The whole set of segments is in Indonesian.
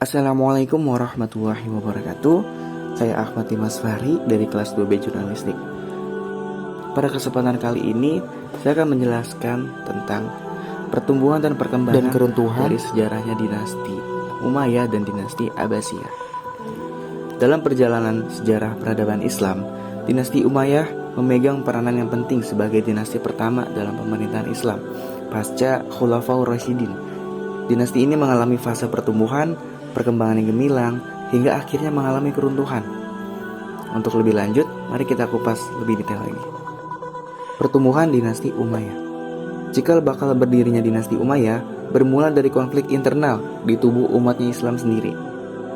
Assalamualaikum warahmatullahi wabarakatuh. Saya Ahmad Dimas Fahri dari kelas 2B Jurnalistik. Pada kesempatan kali ini, saya akan menjelaskan tentang pertumbuhan dan perkembangan dan keruntuhan dari sejarahnya dinasti Umayyah dan dinasti Abbasiyah. Dalam perjalanan sejarah peradaban Islam, dinasti Umayyah memegang peranan yang penting sebagai dinasti pertama dalam pemerintahan Islam pasca Khulafaur Rasyidin. Dinasti ini mengalami fase pertumbuhan, perkembangan yang gemilang, hingga akhirnya mengalami keruntuhan. Untuk lebih lanjut, mari kita kupas lebih detail lagi. Pertumbuhan dinasti Umayyah. Cikal bakal berdirinya dinasti Umayyah bermula dari konflik internal di tubuh umatnya Islam sendiri.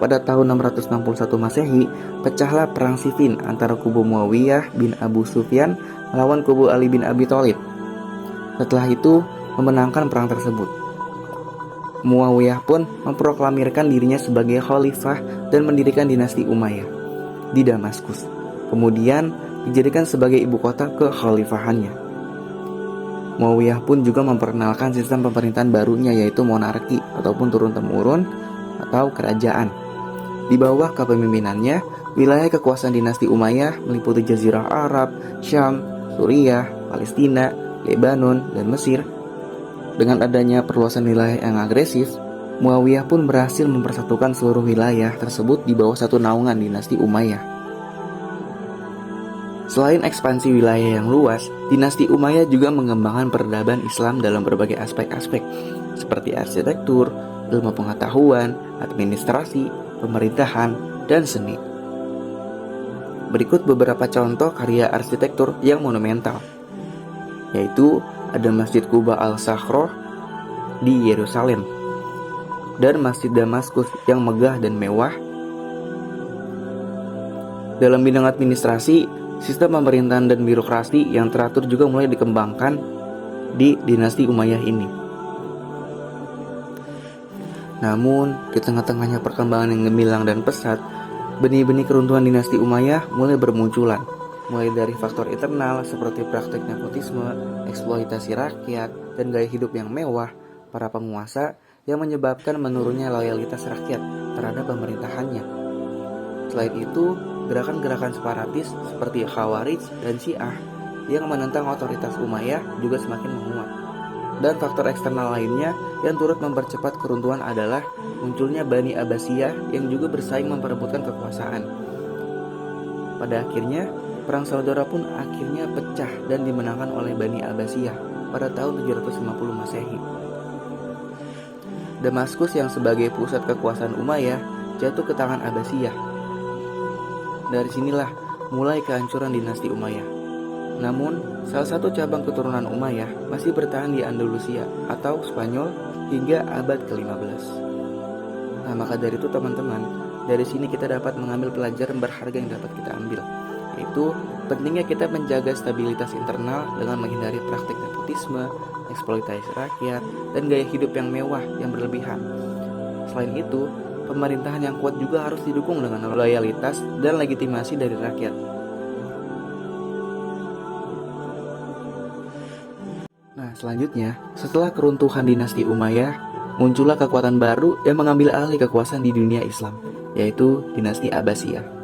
Pada tahun 661 Masehi, pecahlah perang Siffin antara kubu Muawiyah bin Abu Sufyan melawan kubu Ali bin Abi Thalib. Setelah itu, memenangkan perang tersebut. Muawiyah pun memproklamirkan dirinya sebagai khalifah dan mendirikan dinasti Umayyah di Damaskus. Kemudian dijadikan sebagai ibu kota kekhalifahannya. Muawiyah pun juga memperkenalkan sistem pemerintahan barunya, yaitu monarki ataupun turun-temurun atau kerajaan. Di bawah kepemimpinannya, wilayah kekuasaan dinasti Umayyah meliputi Jazirah Arab, Syam, Suriah, Palestina, Lebanon, dan Mesir. Dengan adanya perluasan wilayah yang agresif, Muawiyah pun berhasil mempersatukan seluruh wilayah tersebut di bawah satu naungan dinasti Umayyah. Selain ekspansi wilayah yang luas, dinasti Umayyah juga mengembangkan peradaban Islam dalam berbagai aspek-aspek, seperti arsitektur, ilmu pengetahuan, administrasi, pemerintahan, dan seni. Berikut beberapa contoh karya arsitektur yang monumental, yaitu ada Masjid Quba Al-Sakhroh di Yerusalem dan Masjid Damaskus yang megah dan mewah. Dalam bidang administrasi, sistem pemerintahan dan birokrasi yang teratur juga mulai dikembangkan di dinasti Umayyah ini. Namun, di tengah-tengahnya perkembangan yang gemilang dan pesat, benih-benih keruntuhan dinasti Umayyah mulai bermunculan, mulai dari faktor internal seperti praktik nepotisme, eksploitasi rakyat, dan gaya hidup yang mewah para penguasa yang menyebabkan menurunnya loyalitas rakyat terhadap pemerintahannya. Selain itu, gerakan-gerakan separatis seperti Khawarij dan Syiah yang menentang otoritas Umayyah juga semakin menguat. Dan faktor eksternal lainnya yang turut mempercepat keruntuhan adalah munculnya Bani Abbasiyah yang juga bersaing memperebutkan kekuasaan. Pada akhirnya, Perang Saudara pun akhirnya pecah dan dimenangkan oleh Bani Abbasiyah pada tahun 750 Masehi. Damaskus yang sebagai pusat kekuasaan Umayyah jatuh ke tangan Abbasiyah. Dari sinilah mulai kehancuran dinasti Umayyah. Namun, salah satu cabang keturunan Umayyah masih bertahan di Andalusia atau Spanyol hingga abad ke-15. Nah, maka dari itu teman-teman, dari sini kita dapat mengambil pelajaran berharga yang dapat kita ambil, yaitu pentingnya kita menjaga stabilitas internal dengan menghindari praktik nepotisme, eksploitasi rakyat, dan gaya hidup yang mewah yang berlebihan. Selain itu, pemerintahan yang kuat juga harus didukung dengan loyalitas dan legitimasi dari rakyat. Nah, selanjutnya, setelah keruntuhan dinasti Umayyah, muncullah kekuatan baru yang mengambil alih kekuasaan di dunia Islam, yaitu dinasti Abbasiyah.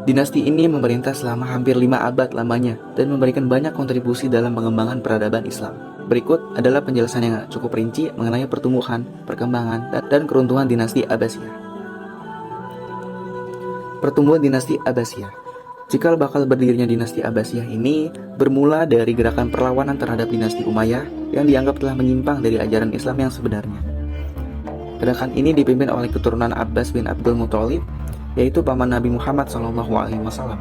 Dinasti ini memerintah selama hampir 5 abad lamanya dan memberikan banyak kontribusi dalam pengembangan peradaban Islam. Berikut adalah penjelasan yang cukup rinci mengenai pertumbuhan, perkembangan, dan keruntuhan dinasti Abbasiyah. Pertumbuhan dinasti Abbasiyah. Cikal bakal berdirinya dinasti Abbasiyah ini bermula dari gerakan perlawanan terhadap dinasti Umayyah yang dianggap telah menyimpang dari ajaran Islam yang sebenarnya. Gerakan ini dipimpin oleh keturunan Abbas bin Abdul Muthalib, yaitu paman Nabi Muhammad SAW.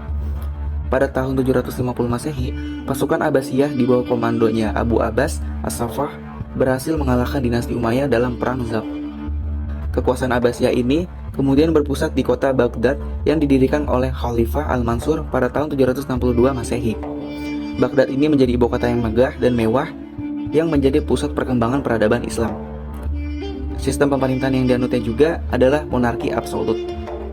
Pada tahun 750 Masehi, pasukan Abbasiyah di bawah komandonya Abu Abbas As-Saffah berhasil mengalahkan dinasti Umayyah dalam perang Zab. Kekuasaan Abbasiyah ini kemudian berpusat di kota Baghdad yang didirikan oleh Khalifah Al-Mansur pada tahun 762 Masehi. Baghdad ini menjadi ibu kota yang megah dan mewah yang menjadi pusat perkembangan peradaban Islam. Sistem pemerintahan yang dianutnya juga adalah monarki absolut,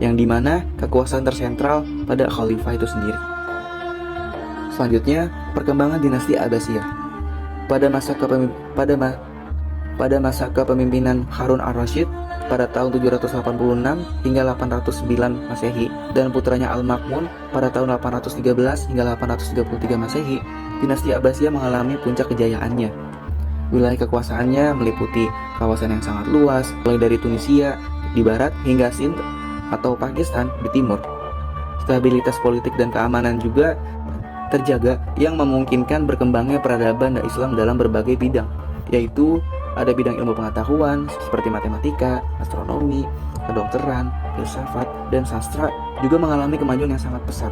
yang dimana kekuasaan tersentral pada khalifah itu sendiri. Selanjutnya, perkembangan dinasti Abbasiyah. Pada masa kepemimpinan Harun al-Rasyid pada tahun 786 hingga 809 Masehi dan putranya Al-Ma'mun pada tahun 813 hingga 833 Masehi, dinasti Abbasiyah mengalami puncak kejayaannya. Wilayah kekuasaannya meliputi kawasan yang sangat luas, mulai dari Tunisia di barat hingga Sind atau Pakistan di timur. Stabilitas politik dan keamanan juga terjaga yang memungkinkan berkembangnya peradaban dan Islam dalam berbagai bidang, yaitu ada bidang ilmu pengetahuan seperti matematika, astronomi, kedokteran, filsafat, dan sastra juga mengalami kemajuan yang sangat pesat.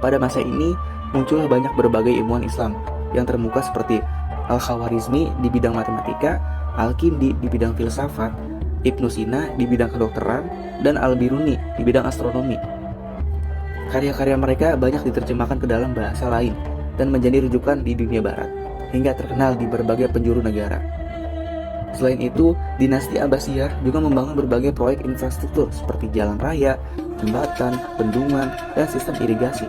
Pada masa ini muncullah banyak berbagai ilmuwan Islam yang termuka seperti Al-Khawarizmi di bidang matematika, Al-Kindi di bidang filsafat, Ibnu Sina di bidang kedokteran, dan Al-Biruni di bidang astronomi. Karya-karya mereka banyak diterjemahkan ke dalam bahasa lain dan menjadi rujukan di dunia barat, hingga terkenal di berbagai penjuru negara. Selain itu, dinasti Abbasiyah juga membangun berbagai proyek infrastruktur seperti jalan raya, jembatan, bendungan, dan sistem irigasi.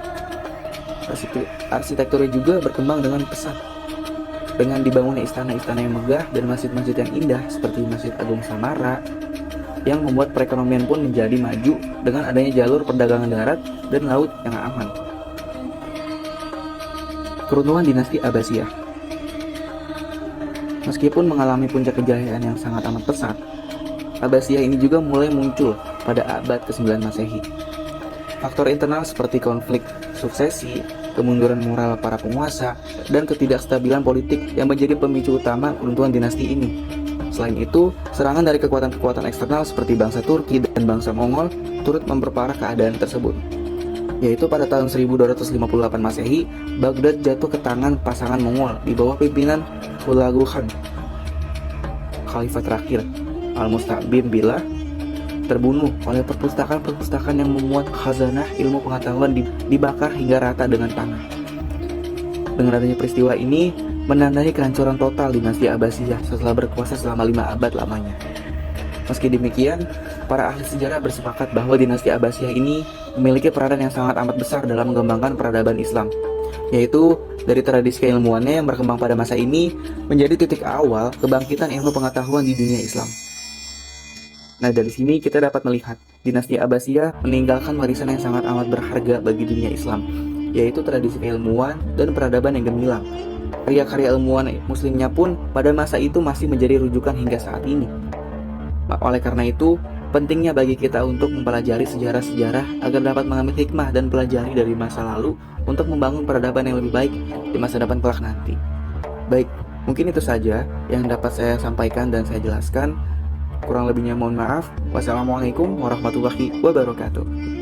Arsitekturnya juga berkembang dengan pesat, dengan dibangunnya istana-istana yang megah dan masjid-masjid yang indah seperti Masjid Agung Samara, yang membuat perekonomian pun menjadi maju dengan adanya jalur perdagangan darat dan laut yang aman. Keruntuhan dinasti Abbasiyah. Meskipun mengalami puncak kejayaan yang sangat amat pesat, Abbasiyah ini juga mulai muncul pada abad ke-9 Masehi. Faktor internal seperti konflik suksesi, kemunduran moral para penguasa, dan ketidakstabilan politik yang menjadi pemicu utama keruntuhan dinasti ini. Selain itu, serangan dari kekuatan-kekuatan eksternal seperti bangsa Turki dan bangsa Mongol turut memperparah keadaan tersebut. Yaitu pada tahun 1258 Masehi, Baghdad jatuh ke tangan pasangan Mongol di bawah pimpinan Hulagu Khan. Khalifah terakhir, Al-Musta'bim Billah, terbunuh oleh perpustakaan-perpustakaan yang memuat khazanah ilmu pengetahuan dibakar hingga rata dengan tanah. Dengan adanya peristiwa ini, menandai kehancuran total dinasti Abbasiyah setelah berkuasa selama 5 abad lamanya. Meski demikian, para ahli sejarah bersepakat bahwa dinasti Abbasiyah ini memiliki peranan yang sangat amat besar dalam mengembangkan peradaban Islam, yaitu dari tradisi keilmuannya yang berkembang pada masa ini menjadi titik awal kebangkitan ilmu pengetahuan di dunia Islam. Nah, dari sini kita dapat melihat dinasti Abbasiyah meninggalkan warisan yang sangat amat berharga bagi dunia Islam, yaitu tradisi keilmuan dan peradaban yang gemilang. Karya-karya ilmuwan muslimnya pun pada masa itu masih menjadi rujukan hingga saat ini. Oleh karena itu, pentingnya bagi kita untuk mempelajari sejarah-sejarah agar dapat mengambil hikmah dan pelajari dari masa lalu untuk membangun peradaban yang lebih baik di masa depan kelak nanti. Baik, mungkin itu saja yang dapat saya sampaikan dan saya jelaskan. Kurang lebihnya mohon maaf. Wassalamualaikum warahmatullahi wabarakatuh.